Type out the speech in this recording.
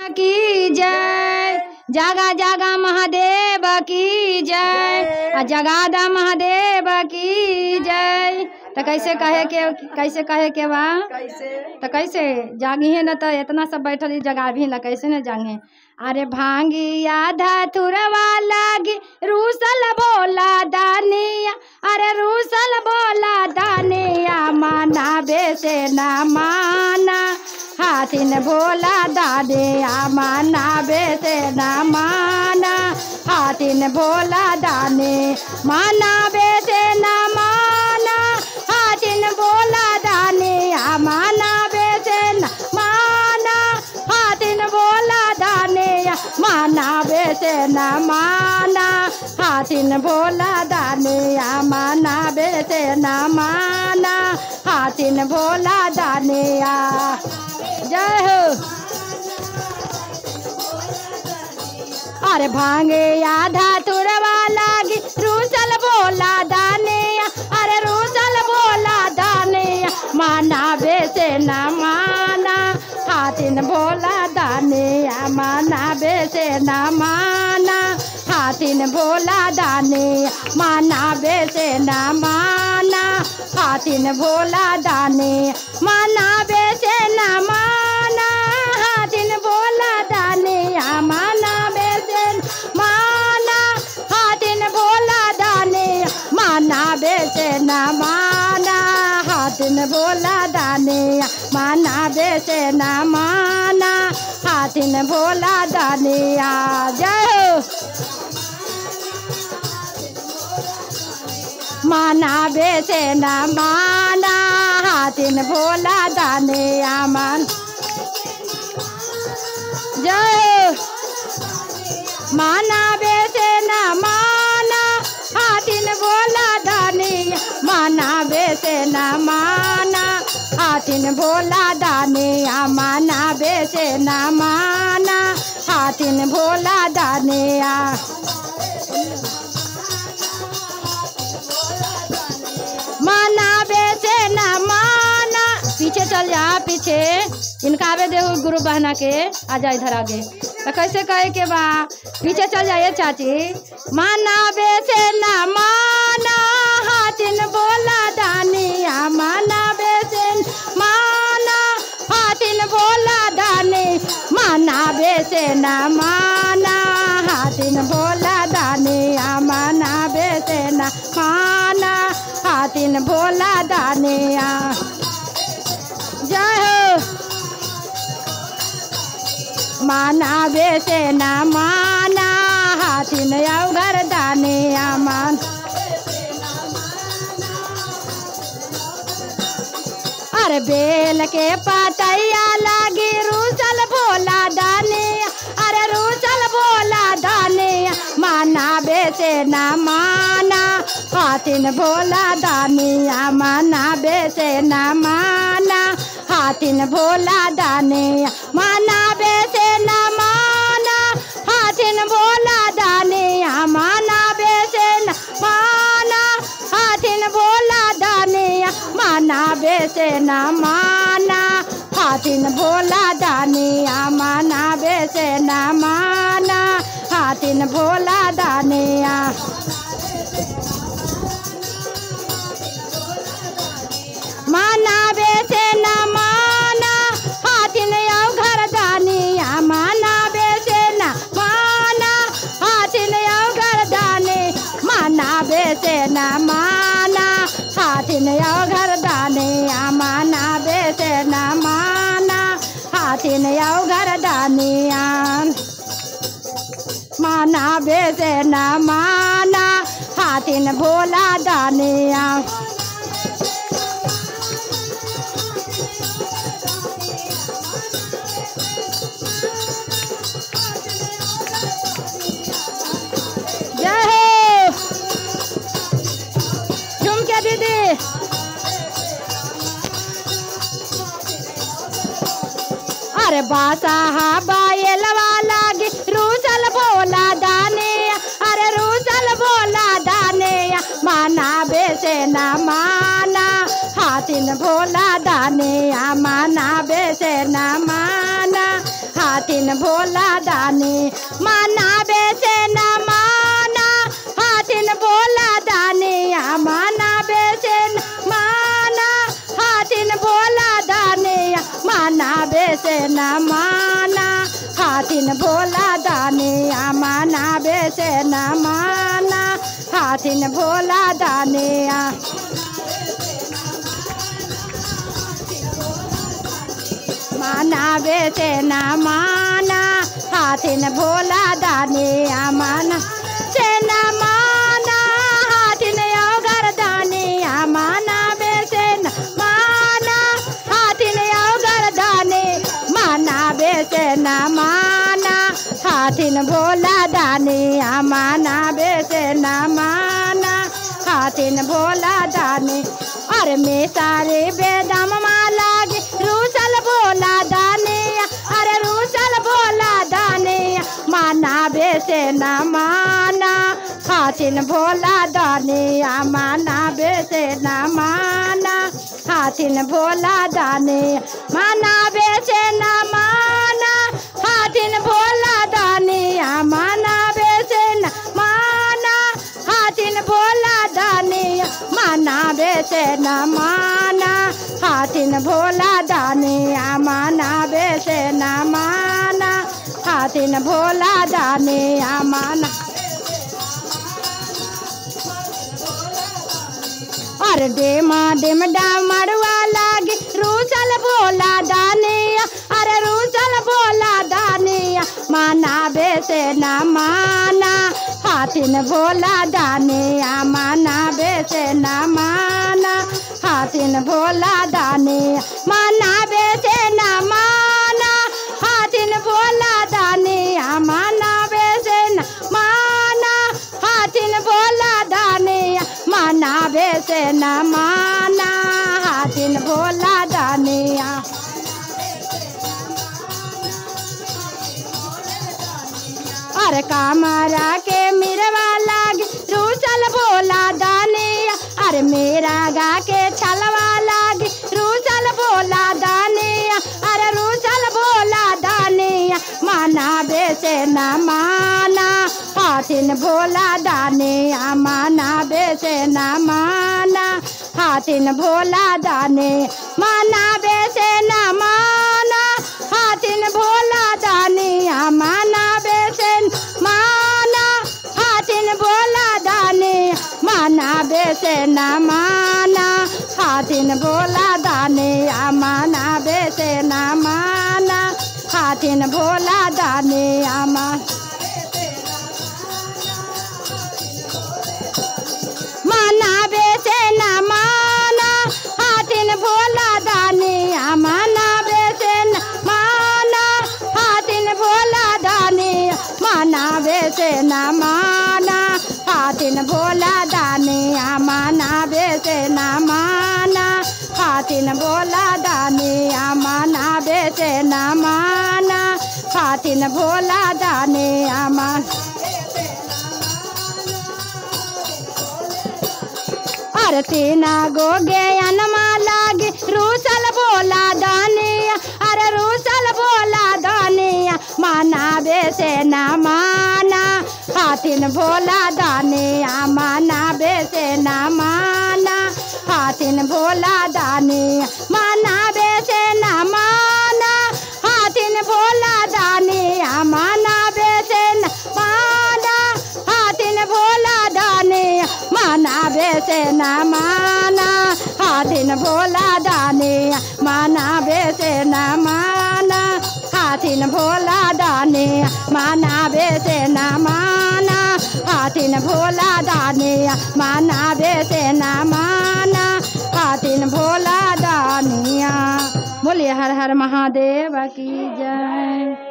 की जय। जागा जागा महादेव की जय। जगादा महादेव की जय। तो कैसे कहे के बा तो कैसे जागी है न तो इतना सब बैठल जगा भी न कैसे न जागे। अरे भांगी आधा तुरवा लागी रूसल बोला दानिया। अरे रूसल बोला दानिया माना बेसे ना माना हाथिन भोला दानिया माना बेसे ना माना हाथिन भोला दाने माना बेसे ना माना हाथिन भोला दानिया माना बेसे ना माना हाथिन भोला दानिया माना बेसे ना माना हाथिन भोला दानिया माना बेसे ना माना हाथिन भोला दानिया। जय हो। अरे भांगे आधा तुरवा लागी रूसल बोला दानिया। अरे रूसल बोला दानिया माना बेसे ना माना हाथिन भोला दानिया माना बेसे ना माना हाथिन भोला दानिया माना बेसे ना माना हाथिन भोला दानिया माना बेसे ना माना हाथिन भोला दानिया माना बेसे माना हाथिन भोला दानिया माना बेसे ना माना हाथिन भोला दानिया माना बेसे ना माना हाथिन भोला दानिया। जय हो। माना बेसे ना माना हाथिन भोला दानिया मान। जय हो। माना बेसे ना माना हाथिन भोला दानिया माना बेसे ना माना हाथिन भोला दानिया माना बेसे ना माना हाथिन भोला दानिया। माना बेसे ना माना पीछे चल जा पीछे इनका आवे देखो गुरु बहना के आजा इधर आगे। तो कैसे कहे के बा पीछे चल जाइए चाची। माना बेसे ना माना हाथिन भोला दानिया माना बेसे माना हाथिन भोला दानी माना बेसे ना माना हाथिन भोला दानिया माना बेसे ना माना हाथिन भोला दानिया। जय हो। माना बेसे ना माना हाथिन अवघर दानिया मान। अरे बेल के पतैया लागी रूसल भोला दानिया। अरे रूसल भोला दानिया माना बेसे ना माना हाथिन भोला दानिया माना बेसे ना माना हाथिन भोला दानिया माना बेसे ना माना हाथिन भोला दानिया माना बेसे ना माना हाथिन भोला दानिया माना बेसे ना माना हाथिन भोला दानिया माना बेसे ना माना हाथिन भोला दानिया। माना बेसे ना माना हाथिन अवघर दानिया माना बेसे ना माना हाथिन अवघर दानी माना बेसे ना माना हाथिन अवघर दानिया माना बेसे ना माना हाथिन अवघर दानिया माना बेसे ना माना हाथिन भोला दानिया। जय हो। झुमके दीदी। अरे बासा बायलवा लागी रूसल भोला दानिया। अरे रूसल भोला दानिया माना बेसे ना माना हाथिन भोला दानिया माना बेसे ना माना हाथिन हाथिन भोला दानी मनावे से न माना हाथिन भोला दानी मनावे से न माना हाथिन भोला दानी मनावे से न माना हाथिन भोला दानी मनावे से न माना हाथिन भोला दानी मनावे से न माना हाथिन भोला दानी माना से न माना हाथिन अवघर दानी मनावे से न माना हाथिन अवघर दानी मनावे से न माना हाथिन भोला दानी मनावे से न माना हाथिन भोला दानी अरे में सारे बेदम माला रूसल भोला दानी अरे रूसल भोला दानी मनावे से न माना हाथिन भोला दानी मनावे से न माना हाथिन भोला दानी मनावे से न माना हाथिन भोला दानी मनावे से न माना हाथिन भोला दानी मनावे से न माना हाथिन भोला दानी मनावे से न माना हाथिन भोला दानी माना अरे डेमा डेम डामड़वा लागी रूसल भोला दानी अरे रूसल भोला दानी मनावे से न माना हाथिन भोला दानी मनावे से न माना हाथिन भोला दानी मनावे से न माना हाथिन भोला दानी मनावे से न माना हाथिन भोला दानी मनावे से न माना हाथिन भोला दानी अरे कामरा के मिरवा लागे रूसल भोला दानी अरे मेरा गा के छलवा लागे रूसल भोला दानी अरे रूसल भोला दानी मनावे से न माना हाथिन भोला दानी मनावे से न माना हाथिन भोला दानी मनावे से न माना हाथिन भोला दानी मनावे से माना हाथिन भोला दानी मनावे से न माना हाथिन भोला दानी मनावे से न माना हाथिन भोला दानी मनावे से न माना हाथिन भोला दानी मनावे से न माना हाथिन भोला दानी मनावे से न माना हाथिन भोला दानी मनावे से न माना हाथिन भोला दानी मनावे से न माना हाथिन भोला दानी अरे तीना गो ज्ञान लागे रूसल भोला दानी अरे रूसल भोला दानी मनावे से न माना हाथिन भोला दानी मनावे से न माना हाथिन भोला दानी मनावे से न माना हाथिन भोला दानी मनावे से न माना हाथिन भोला दानी मनावे से न माना हाथिन भोला दानी मनावे से न माना हाथिन भोला दानी मनावे से न माना हाथिन भोला दानी मनावे से न माना हाथिन भोला दानिया। बोलिए हर हर महादेव की जय।